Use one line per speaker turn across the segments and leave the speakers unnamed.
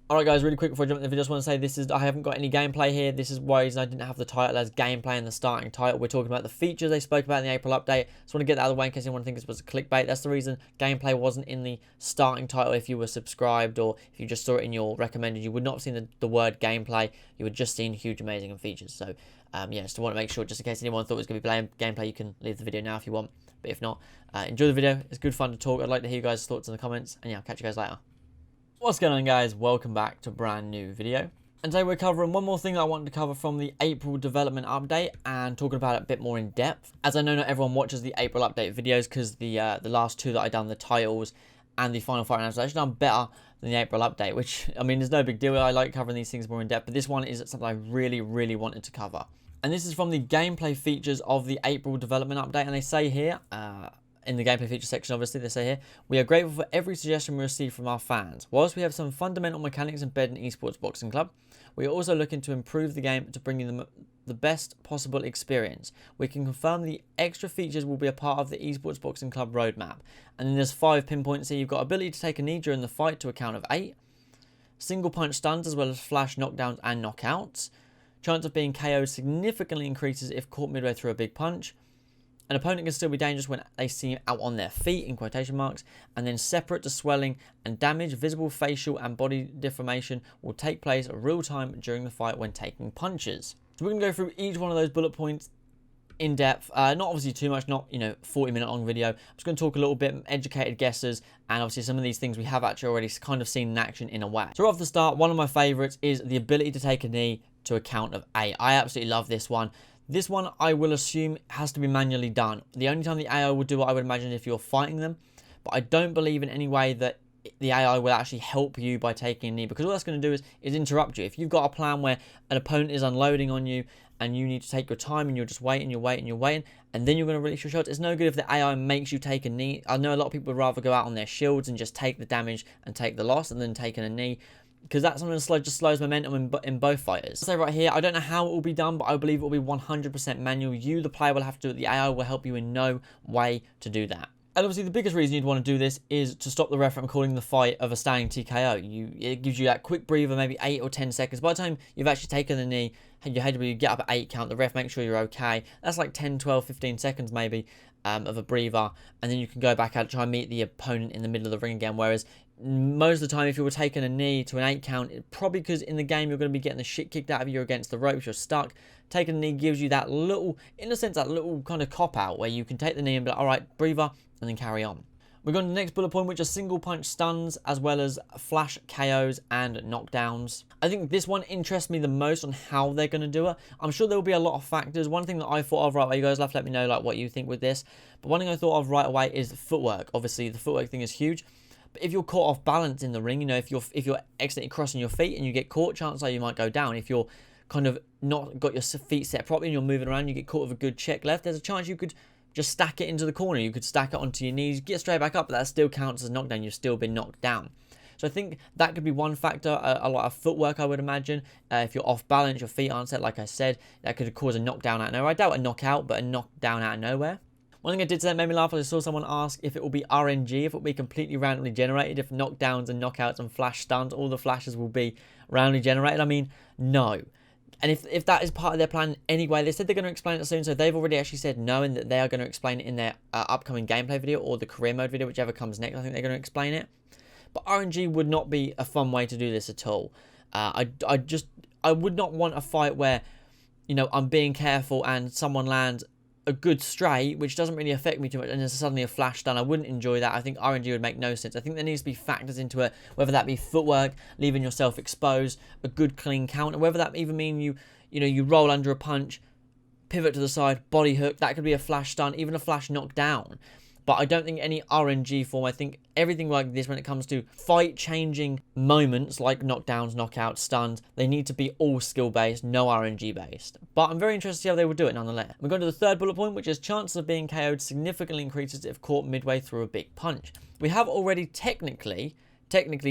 Alright guys, really quick before I jump in the video, I just want to say I haven't got any gameplay here. This is why I didn't have the title as gameplay in the starting title. We're talking about the features they spoke about in the April update. Just want to get that out of the way in case anyone thinks this was a clickbait. That's the reason gameplay wasn't in the starting title. If you were subscribed or if you just saw it in your recommended, you would not have seen the word gameplay. You would just seen huge, amazing, and features. So, yeah, just want to make sure, just in case anyone thought it was going to be gameplay, you can leave the video now if you want. But if not, enjoy the video. It's good fun to talk. I'd like to hear you guys' thoughts in the comments. And yeah, I'll catch you guys later. What's going on, guys? Welcome back to a brand new video. And today we're covering one more thing that I wanted to cover from the April development update and talking about it a bit more in depth. As I know not everyone watches the April update videos because the last two that I done, the titles and the final fight announcement, actually done better than the April update, which, I mean, there's no big deal. I like covering these things more in depth, but this one is something I really, really wanted to cover. And this is from the gameplay features of the April development update, and they say here, in the gameplay feature section, obviously, they say here, we are grateful for every suggestion we receive from our fans. Whilst we have some fundamental mechanics embedded in ESports Boxing Club, we are also looking to improve the game to bring you the best possible experience. We can confirm the extra features will be a part of the ESports Boxing Club roadmap. And then there's 5 pinpoints here. You've got ability to take a knee during the fight to a count of 8. Single punch stuns as well as flash knockdowns and knockouts. Chance of being KO'd significantly increases if caught midway through a big punch. An opponent can still be dangerous when they seem out on their feet, in quotation marks, and then separate to swelling and damage, visible facial and body deformation will take place real time during the fight when taking punches. So we're going to go through each one of those bullet points in depth, not obviously too much, not 40-minute long video. I'm just going to talk a little bit, educated guesses, and obviously some of these things we have actually already kind of seen in action in a way. So right off the start, one of my favorites is the ability to take a knee to a count of 8. I absolutely love this one. This one, I will assume, has to be manually done. The only time the AI will do it, I would imagine, if you're fighting them. But I don't believe in any way that the AI will actually help you by taking a knee, because all that's going to do is interrupt you. If you've got a plan where an opponent is unloading on you and you need to take your time and you're just waiting, you're waiting, and then you're going to release your shots, it's no good if the AI makes you take a knee. I know a lot of people would rather go out on their shields and just take the damage and take the loss and then taking a knee, because that's something that just slows momentum in both fighters. So right here, I don't know how it will be done, but I believe it will be 100% manual. You, the player, will have to do it. The AI will help you in no way to do that. And obviously, the biggest reason you'd want to do this is to stop the ref from calling the fight of a standing TKO. It gives you that quick breather, maybe 8 or 10 seconds. By the time you've actually taken the knee, your head will get up at 8 count, the ref makes sure you're okay. That's like 10, 12, 15 seconds maybe of a breather. And then you can go back out and try and meet the opponent in the middle of the ring again. Whereas most of the time, if you were taking a knee to an 8 count, probably because in the game you're going to be getting the shit kicked out of you against the ropes, you're stuck. Taking a knee gives you that little, in a sense, that little kind of cop out where you can take the knee and be like, all right, breather, and then carry on. We're going to the next bullet point, which is single punch stuns, as well as flash KOs and knockdowns. I think this one interests me the most on how they're going to do it. I'm sure there will be a lot of factors. One thing that I thought of right away, you guys have to let me know like what you think with this. But one thing I thought of right away is the footwork. Obviously, the footwork thing is huge. But if you're caught off balance in the ring, if you're accidentally crossing your feet and you get caught, chances are you might go down. If you're kind of not got your feet set properly and you're moving around, you get caught with a good check left, there's a chance you could just stack it into the corner. You could stack it onto your knees, get straight back up, but that still counts as a knockdown. You've still been knocked down. So I think that could be one factor, a lot of footwork, I would imagine. If you're off balance, your feet aren't set, like I said, that could cause a knockdown out of nowhere. I doubt a knockout, but a knockdown out of nowhere. One thing I did say that made me laugh was I saw someone ask if it will be RNG, if it will be completely randomly generated, if knockdowns and knockouts and flash stuns, all the flashes will be randomly generated. I mean, no. And if that is part of their plan anyway, they said they're going to explain it soon, so they've already actually said no, and that they are going to explain it in their upcoming gameplay video or the career mode video, whichever comes next. I think they're going to explain it. But RNG would not be a fun way to do this at all. I would not want a fight where, I'm being careful and someone lands a good straight, which doesn't really affect me too much, and there's suddenly a flash stun. I wouldn't enjoy that. I think RNG would make no sense. I think there needs to be factors into it, whether that be footwork, leaving yourself exposed, a good clean counter, whether that even mean you roll under a punch, pivot to the side, body hook, that could be a flash stun, even a flash knockdown. But I don't think any RNG form. I think everything like this, when it comes to fight-changing moments like knockdowns, knockouts, stuns, they need to be all skill-based, no RNG-based. But I'm very interested to see how they will do it nonetheless. We're going to the third bullet point, which is chances of being KO'd significantly increases if caught midway through a big punch. We have already technically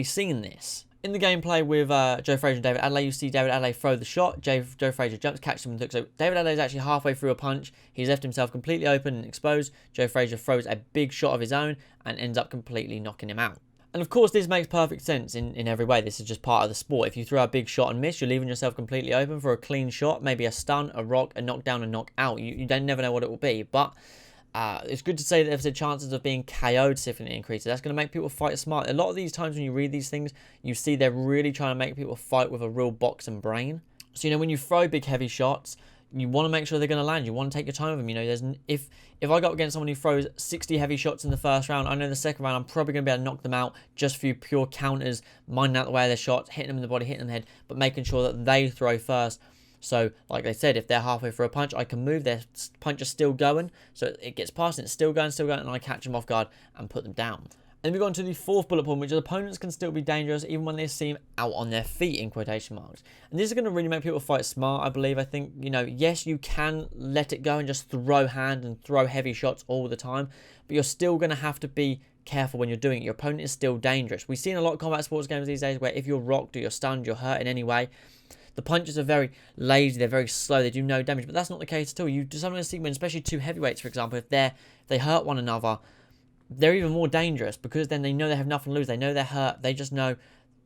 seen this. In the gameplay with Joe Frazier and David Adelaide, you see David Adelaide throw the shot. Joe Frazier jumps, catches him and hooks. So David Adelaide is actually halfway through a punch. He's left himself completely open and exposed. Joe Frazier throws a big shot of his own and ends up completely knocking him out. And of course, this makes perfect sense in every way. This is just part of the sport. If you throw a big shot and miss, you're leaving yourself completely open for a clean shot, maybe a stun, a rock, a knockdown, a knockout. You don't never know what it will be. But it's good to say that if the chances of being KO'd significantly increases, that's going to make people fight smart. A lot of these times when you read these things, you see they're really trying to make people fight with a real boxing brain. So, when you throw big, heavy shots, you want to make sure they're going to land. You want to take your time with them. If I go up against someone who throws 60 heavy shots in the first round, I know the second round I'm probably going to be able to knock them out just through pure counters, minding out the way of their shots, hitting them in the body, hitting them in the head, but making sure that they throw first. So, like they said, if they're halfway through a punch, I can move. Their punch is still going, so it gets past and it's still going, and I catch them off guard and put them down. And we go on to the fourth bullet point, which is opponents can still be dangerous even when they seem out on their feet, in quotation marks. And this is going to really make people fight smart, I believe. I think, yes, you can let it go and just throw hand and throw heavy shots all the time, but you're still going to have to be careful when you're doing it. Your opponent is still dangerous. We've seen a lot of combat sports games these days where if you're rocked or you're stunned, you're hurt in any way, the punches are very lazy, they're very slow, they do no damage, but that's not the case at all. You sometimes see when, especially two heavyweights, for example, if they hurt one another, they're even more dangerous because then they know they have nothing to lose. They know they're hurt. They just know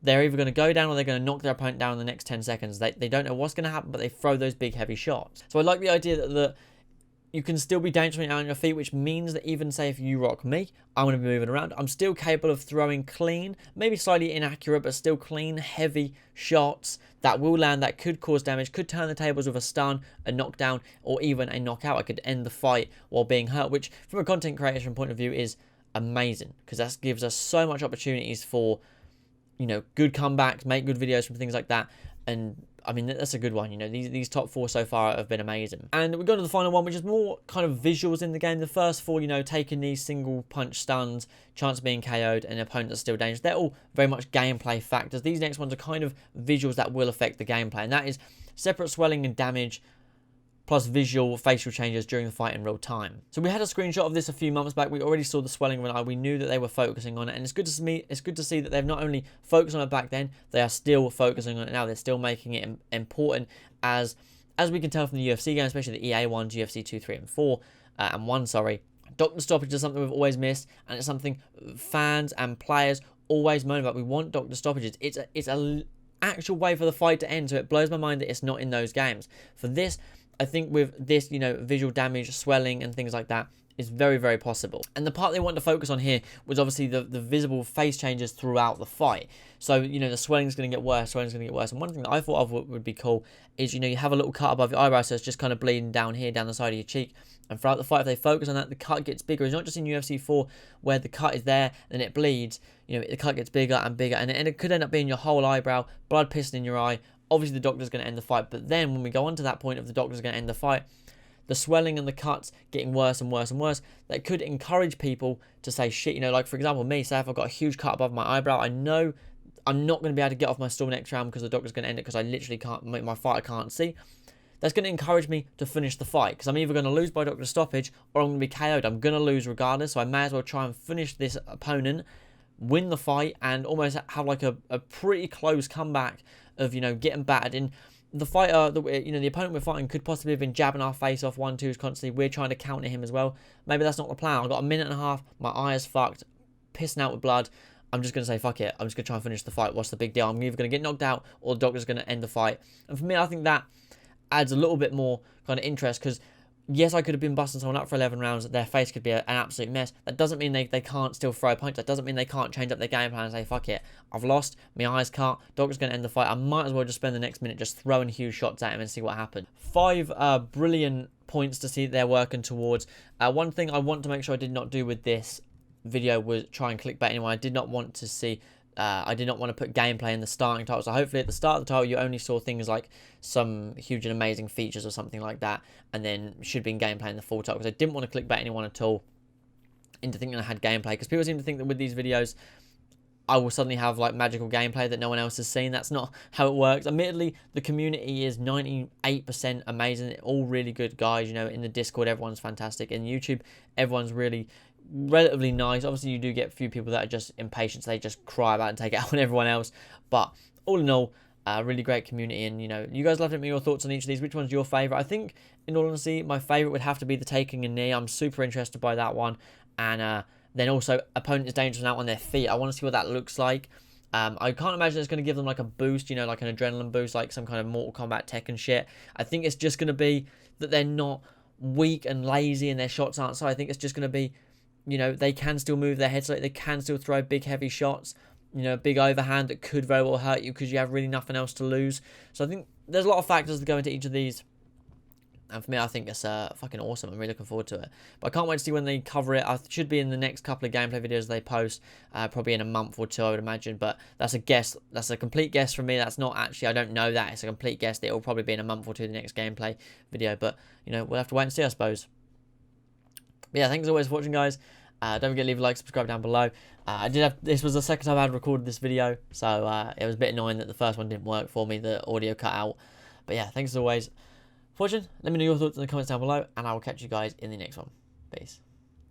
they're either going to go down or they're going to knock their opponent down in the next 10 seconds. They don't know what's going to happen, but they throw those big, heavy shots. So I like the idea that you can still be dangerous when you're out on your feet, which means that even, say, if you rock me, I'm going to be moving around. I'm still capable of throwing clean, maybe slightly inaccurate, but still clean, heavy shots that will land, that could cause damage, could turn the tables with a stun, a knockdown, or even a knockout. I could end the fight while being hurt, which from a content creation point of view is amazing because that gives us so much opportunities for good comebacks, make good videos from things like that. And I mean, that's a good one. These top four so far have been amazing. And we go to the final one, which is more kind of visuals in the game. The first four, taking these single punch stuns, chance of being KO'd, and opponent that's still dangerous. They're all very much gameplay factors. These next ones are kind of visuals that will affect the gameplay, and that is separate swelling and damage, plus visual facial changes during the fight in real time. So we had a screenshot of this a few months back. We already saw the swelling of an eye. We knew that they were focusing on it, and it's good to see that they've not only focused on it back then, they are still focusing on it now. They're still making it important, as we can tell from the UFC game, especially the EA ones, UFC 2, 3, and 4, and 1, sorry. Doctor stoppage is something we've always missed, and it's something fans and players always moan about. We want doctor stoppages. It's a actual way for the fight to end, so it blows my mind that it's not in those games. For this, I think with this, visual damage, swelling, and things like that is very, very possible. And the part they want to focus on here was obviously the visible face changes throughout the fight. So, the swelling's going to get worse, And one thing that I thought of would be cool is, you have a little cut above your eyebrow, so it's just kind of bleeding down here, down the side of your cheek. And throughout the fight, if they focus on that, the cut gets bigger. It's not just in UFC 4 where the cut is there and it bleeds. The cut gets bigger and bigger, and it could end up being your whole eyebrow, blood pissing in your eye. Obviously, the doctor's going to end the fight, but then when we go on to that point of the doctor's going to end the fight, the swelling and the cuts getting worse and worse and worse, that could encourage people to say shit. Like, for example, me, say if I've got a huge cut above my eyebrow, I know I'm not going to be able to get off my stool next round because the doctor's going to end it because I literally can't, my fighter can't see. That's going to encourage me to finish the fight because I'm either going to lose by doctor stoppage or I'm going to be KO'd. I'm going to lose regardless, so I may as well try and finish this opponent, win the fight, and almost have like a pretty close comeback of, getting battered. And the fighter, the opponent we're fighting could possibly have been jabbing our face off 1-2s constantly. We're trying to counter him as well. Maybe that's not the plan. I've got a minute and a half. My eye is fucked, pissing out with blood. I'm just going to say, fuck it. I'm just going to try and finish the fight. What's the big deal? I'm either going to get knocked out or the doctor's going to end the fight. And for me, I think that adds a little bit more kind of interest because, yes, I could have been busting someone up for 11 rounds. Their face could be an absolute mess. That doesn't mean they can't still throw a punch. That doesn't mean they can't change up their game plan and say, fuck it, I've lost, my eyes cut, doctor's going to end the fight. I might as well just spend the next minute just throwing huge shots at him and see what happens. 5 brilliant points to see that they're working towards. One thing I want to make sure I did not do with this video was try and clickbait anyone. I did not want to see... I did not want to put gameplay in the starting title, so hopefully at the start of the title you only saw things like some huge and amazing features or something like that, and then should be in gameplay in the full title, because I didn't want to clickbait anyone at all into thinking I had gameplay, because people seem to think that with these videos I will suddenly have like magical gameplay that no one else has seen. That's not how it works. Admittedly, the community is 98% amazing. They're all really good guys, in the Discord everyone's fantastic, in YouTube everyone's really relatively nice. Obviously you do get a few people that are just impatient, so they just cry about it and take it out on everyone else, but all in all, really great community. And you guys left me your thoughts on each of these. Which one's your favorite? I think in all honesty my favorite would have to be the taking a knee. I'm super interested by that one, and Then also, opponent is dangerous now on their feet. I want to see what that looks like. I can't imagine it's going to give them like a boost, you know, like an adrenaline boost, like some kind of Mortal Kombat tech and shit. I think it's just going to be that they're not weak and lazy and their shots aren't so. I think it's just going to be, you know, they can still move their heads, like they can still throw big heavy shots, you know, big overhand that could very well hurt you because you have really nothing else to lose. So I think there's a lot of factors that go into each of these. And for me, I think it's fucking awesome. I'm really looking forward to it. But I can't wait to see when they cover it. I should be in the next couple of gameplay videos they post, probably in a month or two, I would imagine. But that's a guess. That's a complete guess from me. That's not actually, I don't know that. It's a complete guess that it will probably be in a month or two, the next gameplay video. But, you know, we'll have to wait and see, I suppose. But yeah, thanks as always for watching, guys. Don't forget to leave a like, subscribe down below. This was the second time I had recorded this video. So it was a bit annoying that the first one didn't work for me. The audio cut out. But yeah, thanks as always. Fortune, let me know your thoughts in the comments down below, and I will catch you guys in the next one. Peace.